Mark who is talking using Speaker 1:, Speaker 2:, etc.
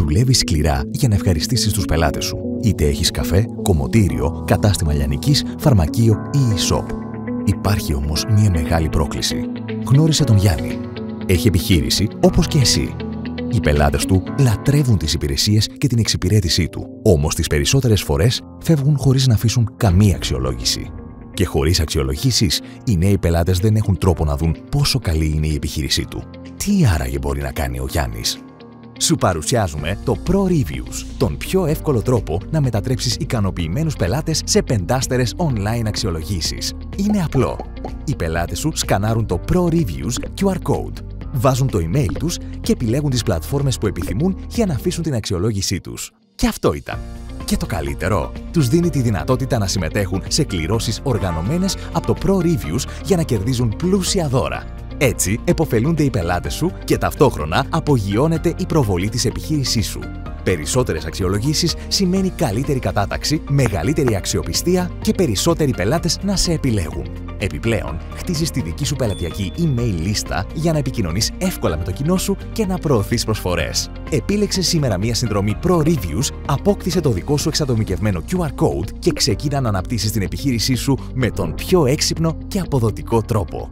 Speaker 1: δουλεύεις σκληρά για να ευχαριστήσεις τους πελάτες σου. Είτε έχεις καφέ, κομμωτήριο, κατάστημα λιανικής, φαρμακείο ή e-shop. Υπάρχει όμως μία μεγάλη πρόκληση. Γνώρισε τον Γιάννη. Έχει επιχείρηση όπως και εσύ. Οι πελάτες του λατρεύουν τις υπηρεσίες και την εξυπηρέτησή του. Όμως τις περισσότερες φορές φεύγουν χωρίς να αφήσουν καμία αξιολόγηση. Και χωρίς αξιολογήσεις, οι νέοι πελάτες δεν έχουν τρόπο να δουν πόσο καλή είναι η επιχείρησή του. Τι άραγε μπορεί να κάνει ο Γιάννης? Σου παρουσιάζουμε το Pro Reviews, τον πιο εύκολο τρόπο να μετατρέψεις ικανοποιημένους πελάτες σε πεντάστερες online αξιολογήσεις. Είναι απλό. Οι πελάτες σου σκανάρουν το Pro Reviews QR Code, βάζουν το email τους και επιλέγουν τις πλατφόρμες που επιθυμούν για να αφήσουν την αξιολόγησή τους. Και αυτό ήταν. Και το καλύτερο, τους δίνει τη δυνατότητα να συμμετέχουν σε κληρώσεις οργανωμένες από το Pro Reviews για να κερδίζουν πλούσια δώρα. Έτσι, επωφελούνται οι πελάτες σου και ταυτόχρονα απογειώνεται η προβολή της επιχείρησής σου. Περισσότερες αξιολογήσεις σημαίνει καλύτερη κατάταξη, μεγαλύτερη αξιοπιστία και περισσότεροι πελάτες να σε επιλέγουν. Επιπλέον, χτίζεις τη δική σου πελατειακή email λίστα για να επικοινωνείς εύκολα με το κοινό σου και να προωθείς προσφορές. Επίλεξε σήμερα μία συνδρομή Pro Reviews, απόκτησε το δικό σου εξατομικευμένο QR Code και ξεκίνα να αναπτύσσεις την επιχείρησή σου με τον πιο έξυπνο και αποδοτικό τρόπο.